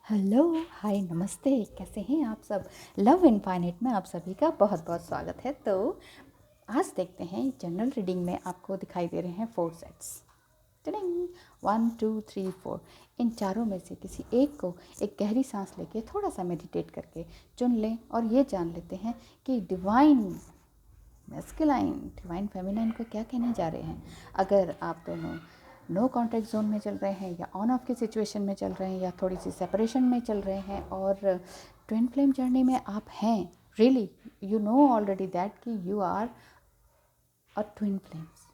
Hello, hi, नमस्ते। कैसे हैं आप सब? लव इनफाइनाइट में आप सभी का बहुत बहुत स्वागत है। तो आज देखते हैं जनरल रीडिंग में आपको दिखाई दे रहे हैं 4 सेट्स। टिडिंग 1 2 3 4। इन चारों में से किसी एक को एक गहरी सांस लेके थोड़ा सा मेडिटेट करके चुन लें और ये जान लेते हैं कि डिवाइन मैस्कुलाइन डिवाइन फेमिनाइन को क्या कहने जा रहे हैं। अगर आप दोनों नो कॉन्टैक्ट जोन में चल रहे हैं या ऑन ऑफ की सिचुएशन में चल रहे हैं या थोड़ी सी सेपरेशन में चल रहे हैं और ट्विन फ्लेम जर्नी में आप हैं, really you know already that कि you are a twin flames.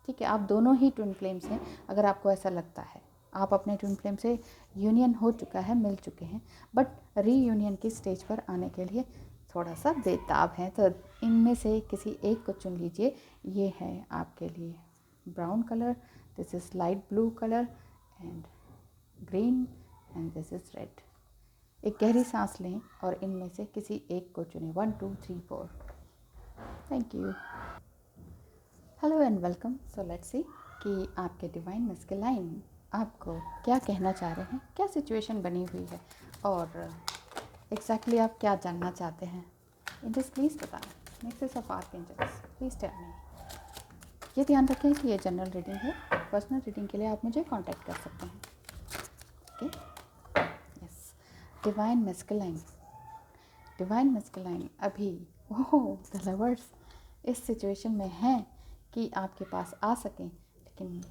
ठीक है, आप दोनों ही ट्विन फ्लेम्स हैं। अगर आपको ऐसा लगता है आप अपने ट्विन फ्लेम से यूनियन हो चुका है, मिल चुके हैं, बट रीयूनियन की स्टेज पर आने के लिए थोड़ा सा बेताब हैं, तो इनमें से किसी एक को चुन लीजिए। ये है आपके लिए brown colour, this is light blue colour and green and this is red. एक गहरी सांस लें और इनमें से किसी एक को चुनें। 1 2 3 4। Thank you. Hello and welcome. So let's see कि आपके डिवाइन मैस्कुलाइन आपको क्या कहना चाह रहे हैं, क्या सिचुएशन बनी हुई है और एग्जैक्टली आप क्या जानना चाहते हैं। एंजल्स प्लीज़ बताएं। Next of archangels please tell me. ये ध्यान रखें कि ये जनरल रीडिंग है। पर्सनल रीडिंग के लिए आप मुझे कांटेक्ट कर सकते हैं। Okay, yes. डिवाइन मैस्कुलाइन अभी द लवर्स इस सिचुएशन में हैं कि आपके पास आ सकें, लेकिन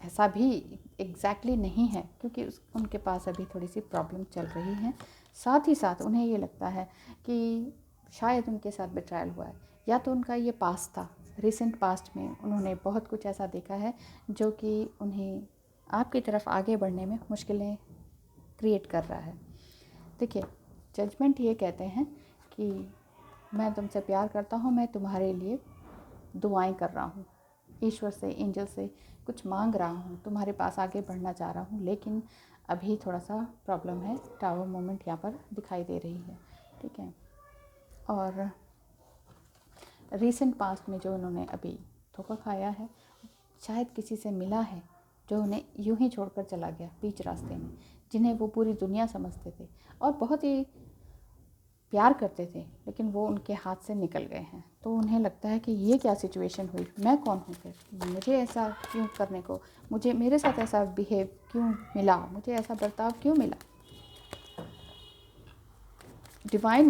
ऐसा भी एग्जैक्टली नहीं है क्योंकि उनके पास अभी थोड़ी सी प्रॉब्लम चल रही है। साथ ही साथ उन्हें ये लगता है कि शायद उनके साथ बिट्रायल हुआ है, या तो उनका ये पास्ट था, रिसेंट पास्ट में उन्होंने बहुत कुछ ऐसा देखा है जो कि उन्हें आपकी तरफ आगे बढ़ने में मुश्किलें क्रिएट कर रहा है। देखिए, जजमेंट ये कहते हैं कि मैं तुमसे प्यार करता हूँ, मैं तुम्हारे लिए दुआएं कर रहा हूँ, ईश्वर से, एंजल से कुछ मांग रहा हूँ, तुम्हारे पास आगे बढ़ना चाह रहा हूँ, लेकिन अभी थोड़ा सा प्रॉब्लम है। टावर मोमेंट यहाँ पर दिखाई दे रही है, ठीक है। और रीसेंट पास्ट में जो उन्होंने अभी धोखा खाया है, शायद किसी से मिला है जो उन्हें यूं ही छोड़कर चला गया बीच रास्ते में, जिन्हें वो पूरी दुनिया समझते थे और बहुत ही प्यार करते थे, लेकिन वो उनके हाथ से निकल गए हैं। तो उन्हें लगता है कि ये क्या सिचुएशन हुई, मैं कौन हूँ फिर, मुझे ऐसा क्यों करने को, मुझे मेरे साथ ऐसा बिहेव क्यों मिला, मुझे ऐसा बर्ताव क्यों मिला। डिवाइन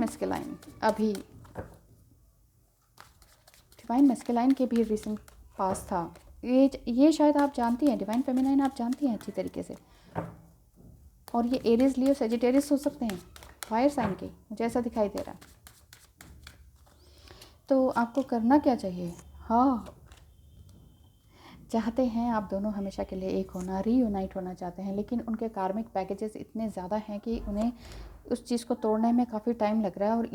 मैस्कुलाइन के भी रिसेंट पास था। ये शायद आप जानती हैं, डिवाइन फेमिनाइन आप जानती हैं अच्छी तरीके से। और ये एरीज, लियो, सेजिटेरियस हो सकते हैं, फायर साइन के, मुझे ऐसा दिखाई दे रहा है। तो आपको करना क्या चाहिए? हाँ, चाहते हैं आप दोनों हमेशा के लिए एक होना, रीयूनाइट होना चाहते हैं, लेकिन उनके कार्मिक पैकेजेस इतने ज़्यादा हैं कि उन्हें उस चीज़ को तोड़ने में काफ़ी टाइम लग रहा है और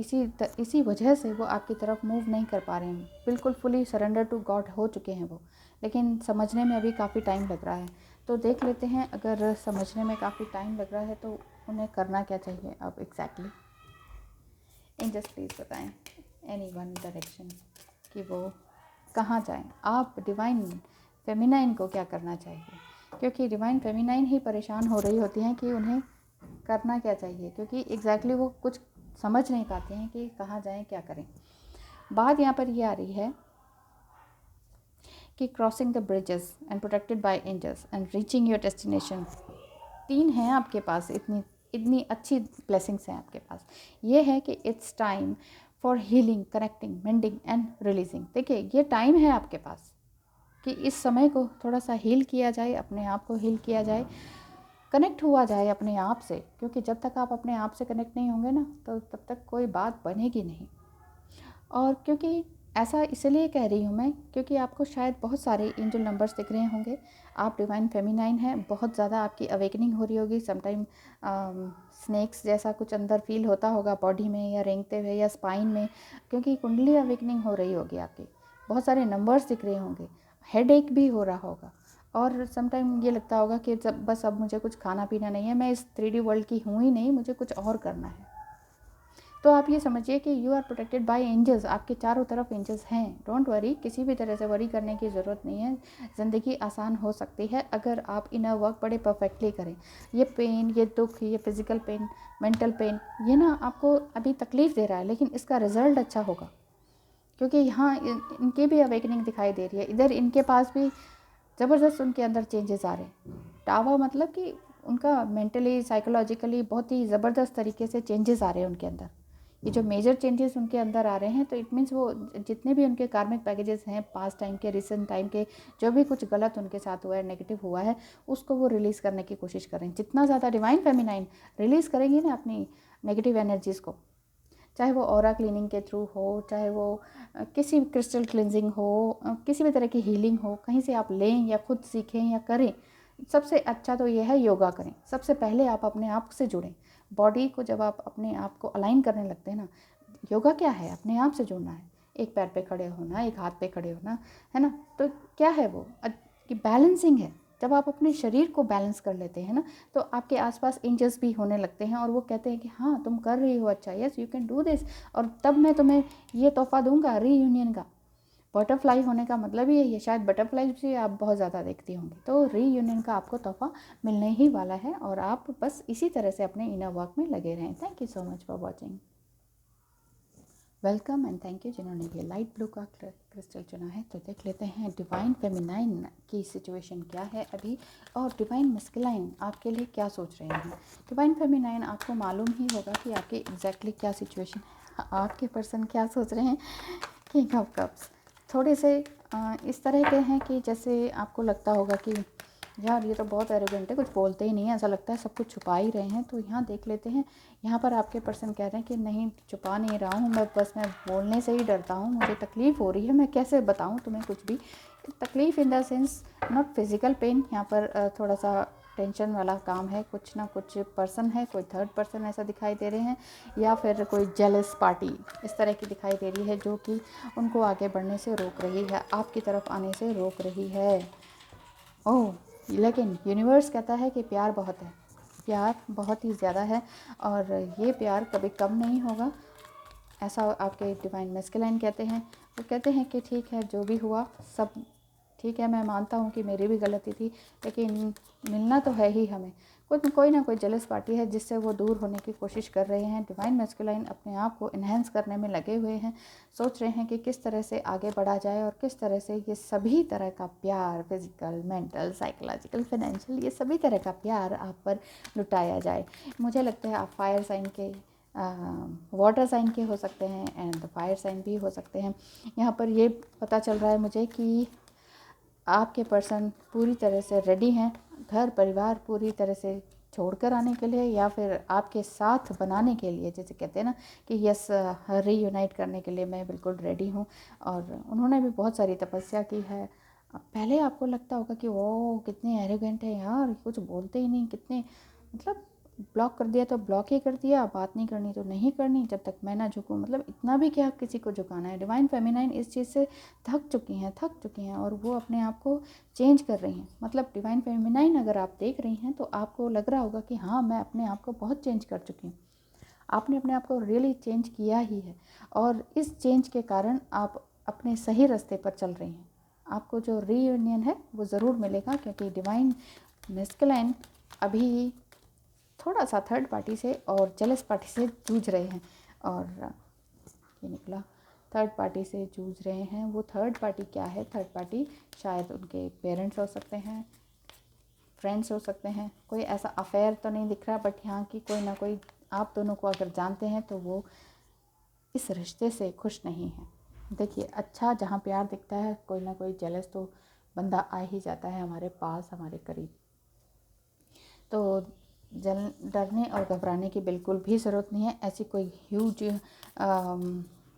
इसी वजह से वो आपकी तरफ मूव नहीं कर पा रहे हैं। बिल्कुल फुली सरेंडर टू गॉड हो चुके हैं वो, लेकिन समझने में अभी काफ़ी टाइम लग रहा है। तो देख लेते हैं, अगर समझने में काफ़ी टाइम लग रहा है तो उन्हें करना क्या चाहिए अब एग्जैक्टली। एंजल्स प्लीज़ बताएं एनी वन डायरेक्शन कि वो कहाँ जाएं। आप डिवाइन फेमिनाइन को क्या करना चाहिए, क्योंकि डिवाइन फेमिनाइन ही परेशान हो रही होती हैं कि उन्हें करना क्या चाहिए, क्योंकि एग्जैक्टली वो कुछ समझ नहीं पाते हैं कि कहाँ जाएं, क्या करें। बात यहाँ पर ये आ रही है कि crossing the bridges and protected by angels and reaching your destination. 3 हैं आपके पास, इतनी अच्छी ब्लेसिंग्स हैं आपके पास। ये है कि it's time for healing, connecting, mending and releasing. देखिए, ये टाइम है आपके पास कि इस समय को थोड़ा सा हील किया जाए, अपने आप को हील किया जाए, कनेक्ट हुआ जाए अपने आप से, क्योंकि जब तक आप अपने आप से कनेक्ट नहीं होंगे ना, तो तब तक कोई बात बनेगी नहीं। और क्योंकि ऐसा इसलिए कह रही हूँ मैं, क्योंकि आपको शायद बहुत सारे एंजल नंबर्स दिख रहे होंगे। आप डिवाइन फेमिनाइन हैं, बहुत ज़्यादा आपकी अवेकनिंग हो रही होगी। समटाइम स्नेक्स जैसा कुछ अंदर फील होता होगा बॉडी में, या रेंगते हुए, या स्पाइन में, क्योंकि कुंडली अवेकनिंग हो रही होगी आपकी। बहुत सारे नंबर्स दिख रहे होंगे, हेड एक भी हो रहा होगा, और समटाइम ये लगता होगा कि जब बस अब मुझे कुछ खाना पीना नहीं है, मैं इस 3D वर्ल्ड की हूँ ही नहीं, मुझे कुछ और करना है। तो आप ये समझिए कि you are protected by angels, आपके चारों तरफ एंजल्स हैं। डोंट वरी, किसी भी तरह से वरी करने की ज़रूरत नहीं है। ज़िंदगी आसान हो सकती है अगर आप इनर वर्क बड़े परफेक्टली करें। ये पेन, ये दुख, ये फिज़िकल पेन, मेंटल पेन, ये ना आपको अभी तकलीफ़ दे रहा है, लेकिन इसका रिज़ल्ट अच्छा होगा, क्योंकि यहाँ इनकी भी अवेकनिंग दिखाई दे रही है। इधर इनके पास भी ज़बरदस्त उनके अंदर चेंजेस आ रहे हैं। टावा मतलब कि उनका मेंटली, साइकोलॉजिकली बहुत ही ज़बरदस्त तरीके से चेंजेस आ रहे हैं उनके अंदर। ये जो मेजर चेंजेस उनके अंदर आ रहे हैं, तो इट मीन्स वो जितने भी उनके कार्मिक पैकेजेस हैं, पास्ट टाइम के, रिसेंट टाइम के, जो भी कुछ गलत उनके साथ हुआ है, नेगेटिव हुआ है, उसको वो रिलीज़ करने की कोशिश करें। जितना ज़्यादा डिवाइन फेमिनाइन रिलीज़ करेंगे ना अपनी नेगेटिव एनर्जीज़ को, चाहे वो ऑरा क्लीनिंग के थ्रू हो, चाहे वो किसी भी क्रिस्टल क्लिनजिंग हो, किसी भी तरह की हीलिंग हो, कहीं से आप लें या खुद सीखें या करें, सबसे अच्छा तो ये है योगा करें। सबसे पहले आप अपने आप से जुड़ें। बॉडी को जब आप अपने आप को अलाइन करने लगते हैं ना, योगा क्या है? अपने आप से जुड़ना है। एक पैर पे खड़े होना, एक हाथ पे खड़े होना, है ना? तो क्या है वो? कि बैलेंसिंग है। जब आप अपने शरीर को बैलेंस कर लेते हैं ना, तो आपके आसपास एंजल्स भी होने लगते हैं और वो कहते हैं कि हाँ, तुम कर रही हो अच्छा, yes you can do this, और तब मैं तुम्हें ये तोहफा दूंगा रीयूनियन का। बटरफ्लाई होने का मतलब ही है, शायद बटरफ्लाई भी आप बहुत ज़्यादा देखती होंगी। तो रीयूनियन का आपको तोहफा मिलने ही वाला है, और आप बस इसी तरह से अपने इनर वर्क में लगे रहें। Thank you so much for watching. Welcome and thank you जिन्होंने ये लाइट ब्लू का क्रिस्टल चुना है। तो देख लेते हैं डिवाइन फेमिनाइन की सिचुएशन क्या है अभी, और डिवाइन मस्कुलाइन आपके लिए क्या सोच रहे हैं। डिवाइन फेमिनाइन, आपको मालूम ही होगा कि आपकी एग्जैक्टली क्या सिचुएशन है, आपके पर्सन क्या सोच रहे हैं। किंग ऑफ कप्स थोड़े से इस तरह के हैं कि जैसे आपको लगता होगा कि यार ये तो बहुत एरोगेंट है, कुछ बोलते ही नहीं है, ऐसा लगता है सब कुछ छुपा ही रहे हैं। तो यहाँ देख लेते हैं, यहाँ पर आपके पर्सन कह रहे हैं कि नहीं, छुपा नहीं रहा हूँ मैं, बस मैं बोलने से ही डरता हूँ, मुझे तकलीफ़ हो रही है, मैं कैसे बताऊँ तुम्हें कुछ भी। तकलीफ़ in the sense not physical pain, यहाँ पर थोड़ा सा टेंशन वाला काम है। कुछ ना कुछ पर्सन है, कोई थर्ड पर्सन ऐसा दिखाई दे रहे हैं, या फिर कोई जेलस पार्टी इस तरह की दिखाई दे रही है, जो कि उनको आगे बढ़ने से रोक रही है, आपकी तरफ आने से रोक रही है। ओह, लेकिन यूनिवर्स कहता है कि प्यार बहुत है, प्यार बहुत ही ज़्यादा है, और ये प्यार कभी कम नहीं होगा, ऐसा आपके डिवाइन मैस्कुलाइन कहते हैं। वो कहते हैं कि ठीक है, जो भी हुआ सब ठीक है, मैं मानता हूँ कि मेरी भी गलती थी, लेकिन मिलना तो है ही हमें। कोई ना कोई जेलस पार्टी है जिससे वो दूर होने की कोशिश कर रहे हैं। डिवाइन मैस्कुलाइन अपने आप को इन्हेंस करने में लगे हुए हैं, सोच रहे हैं कि किस तरह से आगे बढ़ा जाए, और किस तरह से ये सभी तरह का प्यार, फिजिकल, मेंटल, साइकोलॉजिकल, फाइनेंशियल, ये सभी तरह का प्यार आप पर लुटाया जाए। मुझे लगता है आप फायर साइन के, वाटर साइन के हो सकते हैं, एंड फायर साइन भी हो सकते हैं। यहाँ पर ये पता चल रहा है मुझे कि आपके पर्सन पूरी तरह से रेडी हैं, घर परिवार पूरी तरह से छोड़कर आने के लिए, या फिर आपके साथ बनाने के लिए, जैसे कहते हैं ना कि यस, रीयूनाइट करने के लिए मैं बिल्कुल रेडी हूँ। और उन्होंने भी बहुत सारी तपस्या की है। पहले आपको लगता होगा कि वो कितने एरोगेंट है यार, कुछ बोलते ही नहीं, कितने मतलब ब्लॉक कर दिया तो ब्लॉक ही कर दिया, बात नहीं करनी तो नहीं करनी, जब तक मैं ना झुकूँ, मतलब इतना भी क्या किसी को झुकाना है। डिवाइन फेमिनाइन इस चीज़ से थक चुकी हैं, और वो अपने आप को चेंज कर रही हैं। मतलब डिवाइन फेमिनाइन अगर आप देख रही हैं तो आपको लग रहा होगा कि हाँ, मैं अपने आप को बहुत चेंज कर चुकी हूँ। आपने अपने आप को रियली चेंज किया ही है, और इस चेंज के कारण आप अपने सही रास्ते पर चल रही हैं। आपको जो रीयूनियन है वो ज़रूर मिलेगा, क्योंकि डिवाइन मैस्कुलाइन अभी थोड़ा सा थर्ड पार्टी से और जेलस पार्टी से जूझ रहे हैं। और ये निकला, थर्ड पार्टी से जूझ रहे हैं। वो थर्ड पार्टी क्या है? थर्ड पार्टी शायद उनके पेरेंट्स हो सकते हैं, फ्रेंड्स हो सकते हैं। कोई ऐसा अफेयर तो नहीं दिख रहा, बट यहाँ की कोई ना कोई आप दोनों को अगर जानते हैं तो वो इस रिश्ते से खुश नहीं है। देखिए, अच्छा जहाँ प्यार दिखता है, कोई ना कोई जेलस तो बंदा आ ही जाता है हमारे पास, हमारे करीब। तो डरने और घबराने की बिल्कुल भी ज़रूरत नहीं है। ऐसी कोई ह्यूज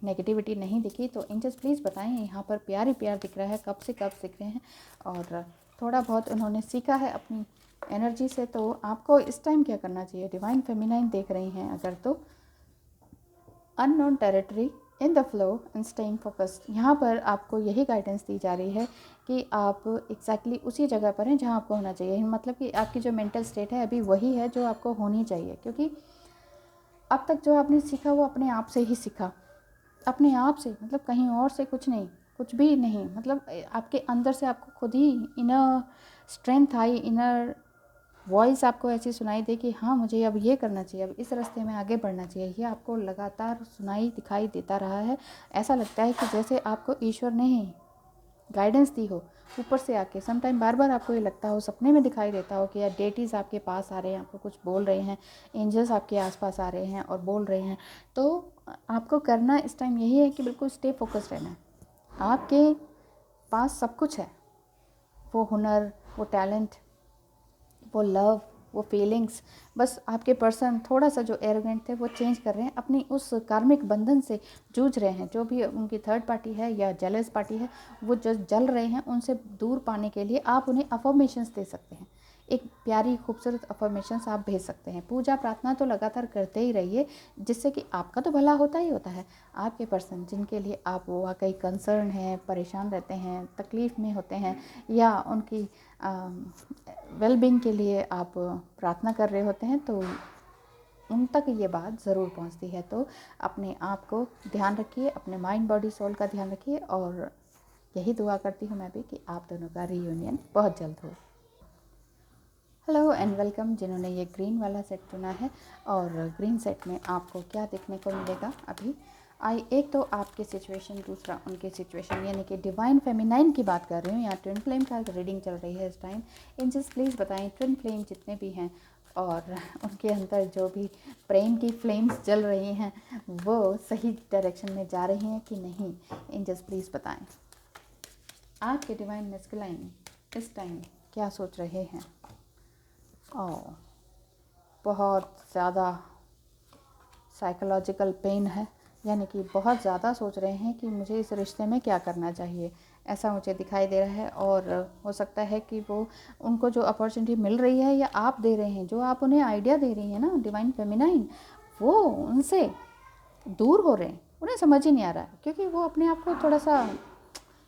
नेगेटिविटी नहीं दिखी। तो एंजल्स प्लीज़ बताएं, यहाँ पर प्यार ही प्यार दिख रहा है, कब से कब सीख रहे हैं, और थोड़ा बहुत उन्होंने सीखा है अपनी एनर्जी से। तो आपको इस टाइम क्या करना चाहिए? डिवाइन फेमिनाइन देख रही हैं अगर, तो unknown territory, in the flow and staying focused. यहाँ पर आपको यही गाइडेंस दी जा रही है कि आप एग्जैक्टली उसी जगह पर हैं जहाँ आपको होना चाहिए। मतलब कि आपकी जो मेंटल स्टेट है अभी वही है जो आपको होनी चाहिए, क्योंकि अब तक जो आपने सीखा वो अपने आप से ही सीखा, अपने आप से, मतलब कहीं और से कुछ नहीं, कुछ भी नहीं, मतलब आपके अंदर से आपको खुद ही इनर स्ट्रेंथ आई, इनर वॉइस आपको ऐसी सुनाई दे कि हाँ मुझे अब ये करना चाहिए, अब इस रास्ते में आगे बढ़ना चाहिए। ये आपको लगातार सुनाई दिखाई देता रहा है। ऐसा लगता है कि जैसे आपको ईश्वर ने ही गाइडेंस दी हो ऊपर से आके। समटाइम बार बार आपको ये लगता हो, सपने में दिखाई देता हो कि यार डेटीज़ आपके पास आ रहे हैं, आपको कुछ बोल रहे हैं, एंजल्स आपके आसपास आ रहे हैं और बोल रहे हैं। तो आपको करना इस टाइम यही है कि बिल्कुल स्टे फोकस रहना है। आपके पास सब कुछ है, वो हुनर, वो टैलेंट, वो लव, वो फीलिंग्स। बस आपके पर्सन थोड़ा सा जो एरोगेंट थे वो चेंज कर रहे हैं, अपनी उस कार्मिक बंधन से जूझ रहे हैं। जो भी उनकी थर्ड पार्टी है या जेलस पार्टी है, वो जो जल रहे हैं, उनसे दूर पाने के लिए आप उन्हें अफर्मेशंस दे सकते हैं। एक प्यारी खूबसूरत अफर्मेशंस आप भेज सकते हैं। पूजा प्रार्थना तो लगातार करते ही रहिए, जिससे कि आपका तो भला होता ही होता है। आपके पर्सन जिनके लिए आप वाकई कंसर्न हैं, परेशान रहते हैं, तकलीफ़ में होते हैं, या उनकी वेलबींग के लिए आप प्रार्थना कर रहे होते हैं, तो उन तक ये बात ज़रूर पहुंचती है। तो अपने आप को ध्यान रखिए, अपने माइंड बॉडी सोल का ध्यान रखिए, और यही दुआ करती हूँ मैं भी कि आप दोनों का रीयूनियन बहुत जल्द हो। हेलो एंड वेलकम जिन्होंने ये ग्रीन वाला सेट चुना है। और ग्रीन सेट में आपको क्या देखने को मिलेगा अभी, एक तो आपकी सिचुएशन, दूसरा उनकी सिचुएशन, यानी कि डिवाइन फेमिनाइन की बात कर रही हूँ। यहाँ ट्विन फ्लेम का रीडिंग चल रही है इस टाइम। एंजल्स प्लीज़ बताएं, ट्विन फ्लेम जितने भी हैं और उनके अंदर जो भी प्रेम की फ्लेम्स जल रही हैं, वो सही डायरेक्शन में जा रही हैं कि नहीं। एंजल्स प्लीज़ बताएं, आपके डिवाइन मैस्कुलाइन इस टाइम क्या सोच रहे हैं। बहुत ज़्यादा साइकोलॉजिकल पेन है, यानी कि बहुत ज़्यादा सोच रहे हैं कि मुझे इस रिश्ते में क्या करना चाहिए, ऐसा मुझे दिखाई दे रहा है। और हो सकता है कि वो उनको जो अपॉर्चुनिटी मिल रही है या आप दे रहे हैं, जो आप उन्हें आइडिया दे रही हैं ना डिवाइन फेमिनाइन, वो उनसे दूर हो रहे हैं। उन्हें समझ ही नहीं आ रहा है, क्योंकि वो अपने आप को थोड़ा सा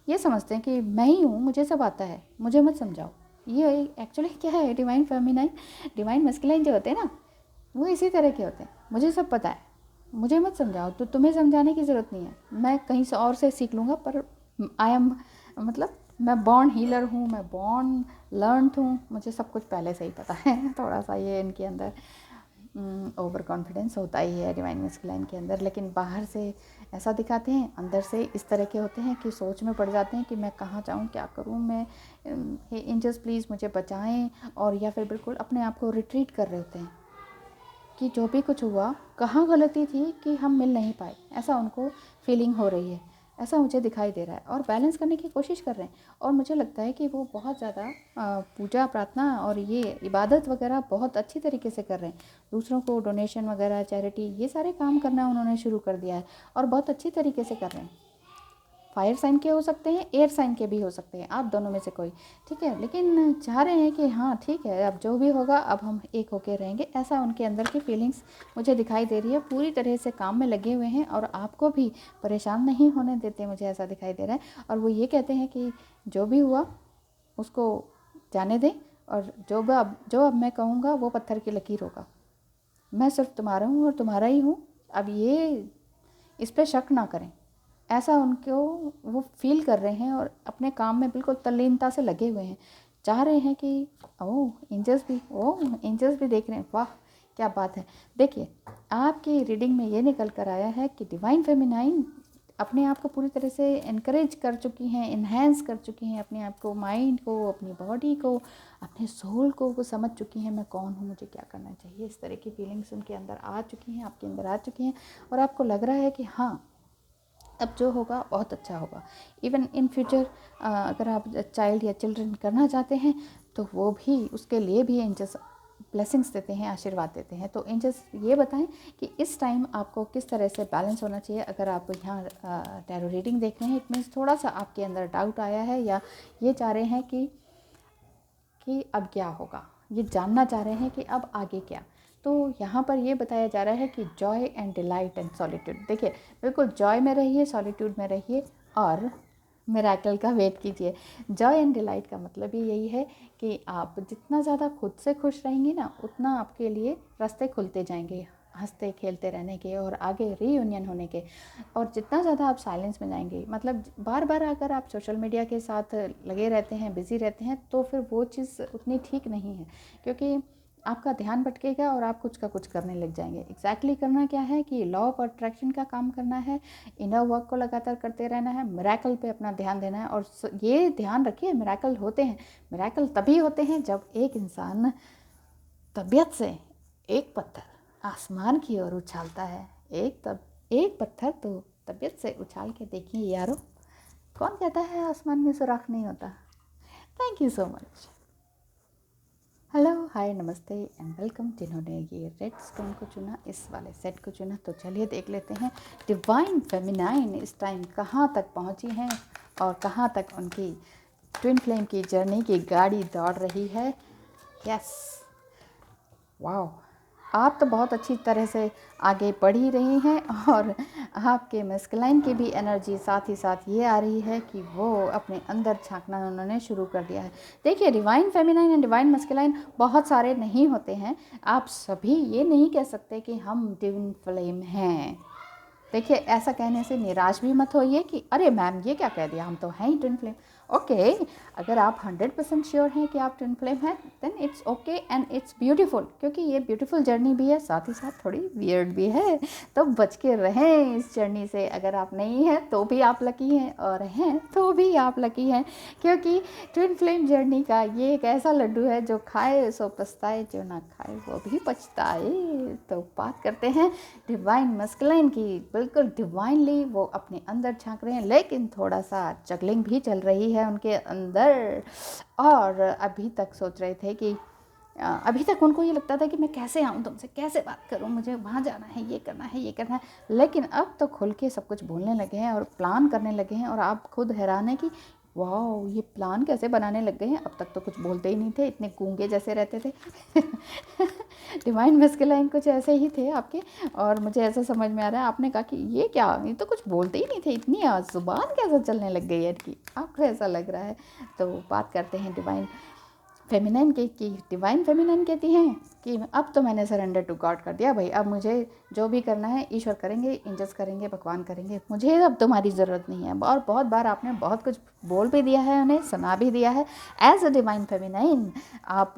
ये समझते हैं कि मैं ही हूँ, मुझे सब आता है, मुझे मत समझाओ। ये एक्चुअली क्या है, डिवाइन फेमिनाइन, डिवाइन मस्कुलाइन जो होते हैं ना, वो इसी तरह के होते हैं। मुझे सब पता है, मुझे मत समझाओ, तो तुम्हें समझाने की ज़रूरत नहीं है, मैं कहीं से और से सीख लूँगा। पर आई एम, मतलब मैं बॉर्न हीलर हूँ, मैं बॉर्न लर्नड हूँ, मुझे सब कुछ पहले से ही पता है। थोड़ा सा ये इनके अंदर ओवर कॉन्फिडेंस होता ही है डिवाइन मस्कुलाइन के अंदर, लेकिन बाहर से ऐसा दिखाते हैं, अंदर से इस तरह के होते हैं कि सोच में पड़ जाते हैं कि मैं कहाँ जाऊँ, क्या करूँ मैं, हे एंजल्स प्लीज़ मुझे बचाएं। और या फिर बिल्कुल अपने आप को रिट्रीट कर रहे होते हैं कि जो भी कुछ हुआ, कहाँ गलती थी कि हम मिल नहीं पाए, ऐसा उनको फीलिंग हो रही है, ऐसा मुझे दिखाई दे रहा है। और बैलेंस करने की कोशिश कर रहे हैं, और मुझे लगता है कि वो बहुत ज़्यादा पूजा प्रार्थना और ये इबादत वगैरह बहुत अच्छी तरीके से कर रहे हैं। दूसरों को डोनेशन वगैरह, चैरिटी, ये सारे काम करना उन्होंने शुरू कर दिया है, और बहुत अच्छी तरीके से कर रहे हैं। फायर साइन के हो सकते हैं, एयर साइन के भी हो सकते हैं, आप दोनों में से कोई, ठीक है। लेकिन चाह रहे हैं कि हाँ ठीक है, अब जो भी होगा अब हम एक होके रहेंगे, ऐसा उनके अंदर की फीलिंग्स मुझे दिखाई दे रही है। पूरी तरह से काम में लगे हुए हैं और आपको भी परेशान नहीं होने देते, मुझे ऐसा दिखाई दे रहा है। और वो ये कहते हैं कि जो भी हुआ उसको जाने दें, और जो अब मैं कहूँगा वो पत्थर की लकीर होगा। मैं सिर्फ तुम्हारा हूँ और तुम्हारा ही हूँ, अब ये इस पर शक ना करें, ऐसा उनको वो फील कर रहे हैं। और अपने काम में बिल्कुल तल्लीनता से लगे हुए हैं, चाह रहे हैं कि एंजल्स भी देख रहे हैं, वाह क्या बात है। देखिए, आपकी रीडिंग में ये निकल कर आया है कि डिवाइन फेमिनाइन अपने आप को पूरी तरह से इनकरेज कर चुकी हैं, इन्हेंस कर चुकी हैं, अपने आप को, माइंड को, अपनी बॉडी को, अपने सोल को वो समझ चुकी हैं, मैं कौन हूँ, मुझे क्या करना चाहिए। इस तरह की फीलिंग्स उनके अंदर आ चुकी हैं, आपके अंदर आ चुकी हैं, और आपको लग रहा है कि हाँ अब जो होगा बहुत अच्छा होगा। इवन इन फ्यूचर अगर आप चाइल्ड या चिल्ड्रन करना चाहते हैं, तो वो भी, उसके लिए भी एंजल्स ब्लेसिंग्स देते हैं, आशीर्वाद देते हैं। तो एंजल्स ये बताएं कि इस टाइम आपको किस तरह से बैलेंस होना चाहिए। अगर आप यहाँ टैरो रीडिंग देख रहे हैं, इट मीन्स थोड़ा सा आपके अंदर डाउट आया है, या ये चाह रहे हैं कि अब क्या होगा, ये जानना चाह रहे हैं कि अब आगे क्या। तो यहाँ पर ये बताया जा रहा है कि Joy and delight and solitude. देखिए, बिल्कुल जॉय में रहिए, सॉलिट्यूड में रहिए, और मिरेकल का वेट कीजिए। जॉय एंड डिलाइट का मतलब ही यही है कि आप जितना ज़्यादा खुद से खुश रहेंगे ना, उतना आपके लिए रास्ते खुलते जाएंगे। हंसते खेलते रहने के और आगे रीयूनियन होने के। और जितना ज़्यादा आप साइलेंस में जाएंगे, मतलब बार बार अगर आप सोशल मीडिया के साथ लगे रहते हैं, बिज़ी रहते हैं, तो फिर वो चीज़ उतनी ठीक नहीं है, क्योंकि आपका ध्यान भटकेगा और आप कुछ का कुछ करने लग जाएंगे। एग्जैक्टली करना क्या है कि लॉ ऑफ अट्रैक्शन का काम करना है, इनर वर्क को लगातार करते रहना है, मिरेकल पे अपना ध्यान देना है। और ये ध्यान रखिए, मिरेकल होते हैं, मिरेकल तभी होते हैं जब एक इंसान तबीयत से एक पत्थर आसमान की ओर उछालता है। एक पत्थर तो तबीयत से उछाल के देखिए यारो, कौन कहता है आसमान में सुराख नहीं होता। Thank you so much. Hello, hi, namaste and welcome. जिन्होंने ये रेड स्टोन को चुना, इस वाले सेट को चुना, तो चलिए देख लेते हैं डिवाइन फेमिनाइन इस टाइम कहाँ तक पहुँची हैं और कहाँ तक उनकी ट्विन फ्लेम की जर्नी की गाड़ी दौड़ रही है। यस, वाओ, आप तो बहुत अच्छी तरह से आगे बढ़ ही रही हैं और आपके मस्कुलाइन की भी एनर्जी साथ ही साथ ये आ रही है कि वो अपने अंदर झांकना उन्होंने शुरू कर दिया है। देखिए, divine feminine and divine masculine बहुत सारे नहीं होते हैं। आप सभी ये नहीं कह सकते कि हम ट्विन फ्लेम हैं। देखिए, ऐसा कहने से निराश भी मत होइए कि अरे मैम ये क्या कह दिया, हम तो हैं ही ट्विन फ्लेम। ओके, अगर आप 100% श्योर हैं कि आप ट्विन फ्लेम हैं, then it's okay and it's beautiful, क्योंकि ये ब्यूटीफुल जर्नी भी है, साथ ही साथ थोड़ी वियर्ड भी है। तो बच के रहें इस जर्नी से। अगर आप नहीं हैं तो भी आप लकी हैं, और हैं तो भी आप लकी हैं, क्योंकि ट्विन फ्लेम जर्नी का ये एक ऐसा लड्डू है जो खाए सो पछताए, जो ना खाए वो भी पछताए। तो बात करते हैं डिवाइन मस्कुलाइन की। बिल्कुल डिवाइनली वो अपने अंदर झांक रहे हैं, लेकिन थोड़ा सा जगलिंग भी चल रही है उनके अंदर। और अभी तक सोच रहे थे कि अभी तक उनको ये लगता था कि मैं कैसे आऊँ तुमसे, कैसे बात करूँ, मुझे वहाँ जाना है, ये करना है, ये करना है। लेकिन अब तो खुल के सब कुछ बोलने लगे हैं और प्लान करने लगे हैं। और आप खुद हैरान है कि वाह, ये प्लान कैसे बनाने लग गए हैं। अब तक तो कुछ बोलते ही नहीं थे, इतने गूंगे जैसे रहते थे। डिवाइन मस्कुलाइन कुछ ऐसे ही थे आपके। और मुझे ऐसा समझ में आ रहा है, आपने कहा कि ये क्या, ये तो कुछ बोलते ही नहीं थे, इतनी ज़ुबान कैसे चलने लग गई है इनकी, आपको ऐसा लग रहा है। तो बात करते हैं डिवाइन फेमिनाइन की। डिवाइन फेमिनाइन कहती हैं कि अब तो मैंने सरेंडर टू गॉड कर दिया भाई, अब मुझे जो भी करना है ईश्वर करेंगे, एंजल्स करेंगे, भगवान करेंगे, मुझे अब तुम्हारी ज़रूरत नहीं है। और बहुत बार आपने बहुत कुछ बोल भी दिया है, उन्हें सुना भी दिया है। एज अ डिवाइन फेमिनाइन आप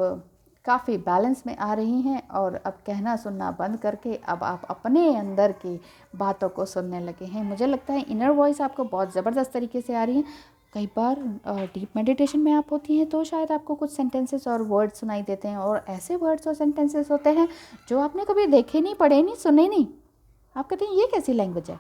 काफ़ी बैलेंस में आ रही हैं, और अब कहना सुनना बंद करके अब आप अपने अंदर की बातों को सुनने लगे हैं। मुझे लगता है इनर वॉइस आपको बहुत ज़बरदस्त तरीके से आ रही है। कई बार डीप मेडिटेशन में आप होती हैं तो शायद आपको कुछ सेंटेंसेस और वर्ड्स सुनाई देते हैं, और ऐसे वर्ड्स और सेंटेंसेस होते हैं जो आपने कभी देखे नहीं, पढ़े नहीं, सुने नहीं। आप कहते हैं ये कैसी लैंग्वेज है।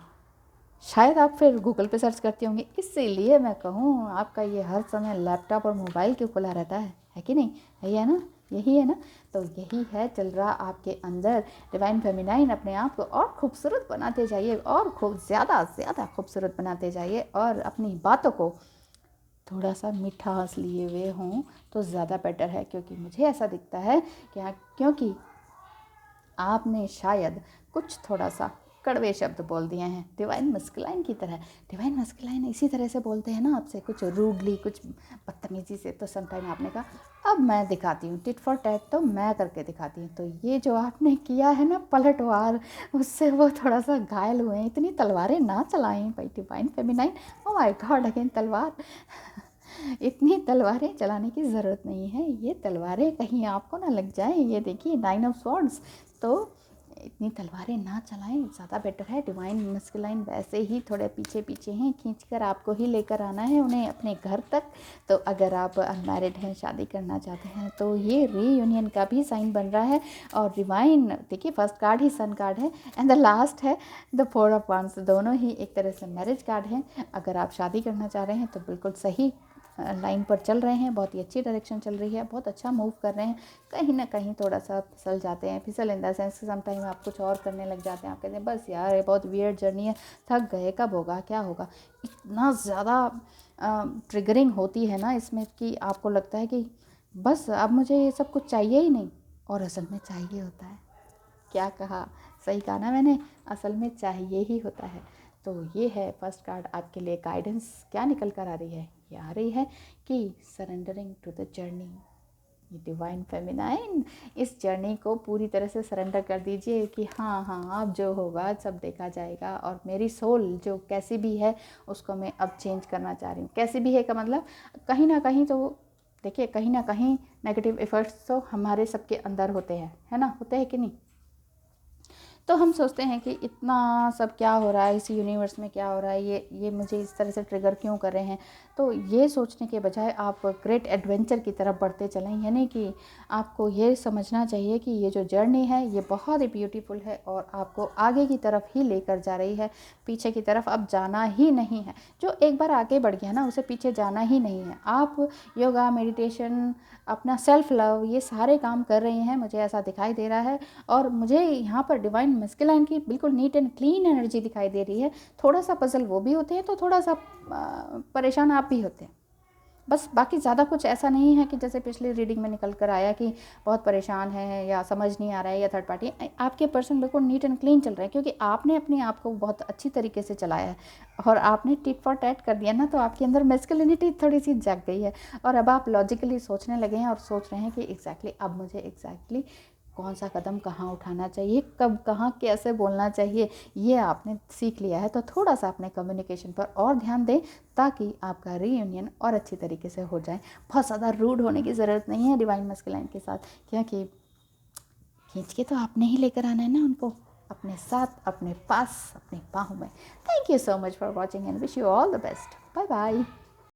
शायद आप फिर गूगल पे सर्च करती होंगी। इसीलिए मैं कहूँ, आपका ये हर समय लैपटॉप और मोबाइल क्यों खुला रहता है कि नहीं, यही है ना, यही है ना। तो यही है चल रहा आपके अंदर। डिवाइन फेमिनाइन अपने आप को और खूबसूरत बनाते जाइए, और खूब ज़्यादा खूबसूरत बनाते जाइए, और अपनी बातों को थोड़ा सा मिठास लिए हुए हों तो ज़्यादा बेटर है। क्योंकि मुझे ऐसा दिखता है कि क्योंकि आपने शायद कुछ थोड़ा सा कड़वे शब्द बोल दिए हैं डिवाइन मस्कुलाइन की तरह। डिवाइन मस्कुलाइन इसी तरह से बोलते हैं ना आपसे, कुछ रूडली, कुछ बदतमीज़ी से। तो समटाइम आपने कहा अब मैं दिखाती हूँ, टिट फॉर टैट, तो मैं करके दिखाती हूँ। तो ये जो आपने किया है ना पलटवार, उससे वो थोड़ा सा घायल हुए हैं। इतनी तलवारें ना चलाएं भाई divine feminine. Oh my God, again तलवार। इतनी तलवारें चलाने की ज़रूरत नहीं है, ये तलवारें कहीं आपको ना लग जाए। ये देखिए 9 ऑफ स्वॉर्ड्स, तो इतनी तलवारें ना चलाएं, ज़्यादा बेटर है। डिवाइन मस्कुलाइन वैसे ही थोड़े पीछे पीछे हैं, खींचकर आपको ही लेकर आना है उन्हें अपने घर तक। तो अगर आप अनमैरिड हैं, शादी करना चाहते हैं, तो ये रीयूनियन का भी साइन बन रहा है। और डिवाइन, देखिए फर्स्ट कार्ड ही सन कार्ड है, एंड द लास्ट है द 4 ऑफ वांड्स। दोनों ही एक तरह से मैरिज कार्ड हैं। अगर आप शादी करना चाह रहे हैं तो बिल्कुल सही लाइन पर चल रहे हैं, बहुत ही अच्छी डायरेक्शन चल रही है, बहुत अच्छा मूव कर रहे हैं। कहीं ना कहीं थोड़ा सा फिसल जाते हैं, फिसल in the sense some time आप कुछ और करने लग जाते हैं। आप कहते हैं बस यार ये बहुत वियर्ड जर्नी है, थक गए, कब होगा, क्या होगा। इतना ज़्यादा ट्रिगरिंग होती है ना इसमें कि आपको लगता है कि बस अब मुझे ये सब कुछ चाहिए ही नहीं, और असल में चाहिए होता है। क्या कहा, सही कहा ना मैंने, असल में चाहिए ही होता है। तो ये है फर्स्ट कार्ड आपके लिए गाइडेंस। क्या निकल कर आ रही है, ये आ रही है कि सरेंडरिंग टू द जर्नी, ये डिवाइन फेमिनाइन, इस जर्नी को पूरी तरह से सरेंडर कर दीजिए कि हाँ हाँ अब जो होगा सब देखा जाएगा, और मेरी सोल जो कैसी भी है उसको मैं अब चेंज करना चाह रही हूँ। कैसी भी है का मतलब कहीं ना कहीं तो देखिए, कहीं ना कहीं नेगेटिव इफ़ेक्ट्स तो हमारे सबके अंदर होते हैं, है ना, होते हैं कि नहीं। तो हम सोचते हैं कि इतना सब क्या हो रहा है, इस यूनिवर्स में क्या हो रहा है, ये मुझे इस तरह से ट्रिगर क्यों कर रहे हैं। तो ये सोचने के बजाय आप ग्रेट एडवेंचर की तरफ बढ़ते चलें, यानी कि आपको ये समझना चाहिए कि ये जो जर्नी है ये बहुत ही ब्यूटीफुल है और आपको आगे की तरफ ही लेकर जा रही है, पीछे की तरफ अब जाना ही नहीं है। जो एक बार आगे बढ़ गया ना, उसे पीछे जाना ही नहीं है। आप योगा, मेडिटेशन, अपना सेल्फ लव, ये सारे काम कर रही हैं, मुझे ऐसा दिखाई दे रहा है। और मुझे यहाँ पर डिवाइन मस्कुलाइन की बिल्कुल नीट एंड क्लीन एनर्जी दिखाई दे रही है। थोड़ा सा पजल वो भी होते हैं, तो थोड़ा सा परेशान आप भी होते हैं, बस। बाकी ज़्यादा कुछ ऐसा नहीं है कि जैसे पिछली रीडिंग में निकल कर आया कि बहुत परेशान है या समझ नहीं आ रहा है या थर्ड पार्टी। आपके पर्सन बिल्कुल नीट एंड क्लीन चल रहे हैं, क्योंकि आपने अपने आप को बहुत अच्छी तरीके से चलाया है और आपने टिट फॉर टैट कर दिया ना, तो आपके अंदर मैस्कुलिनिटी थोड़ी सी जाग गई है और अब आप लॉजिकली सोचने लगे हैं और सोच रहे हैं कि एग्जैक्टली अब मुझे एग्जैक्टली कौन सा कदम कहाँ उठाना चाहिए, कब कहाँ कैसे बोलना चाहिए, ये आपने सीख लिया है। तो थोड़ा सा अपने कम्युनिकेशन पर और ध्यान दें ताकि आपका रीयूनियन और अच्छी तरीके से हो जाए। बहुत ज़्यादा रूड होने की ज़रूरत नहीं है डिवाइन मस्कुलाइन के साथ, क्योंकि खींच के तो आपने ही लेकर आना है ना उनको, अपने साथ, अपने पास, अपने बाहों में। Thank you so much for watching and wish you all the best. Bye bye.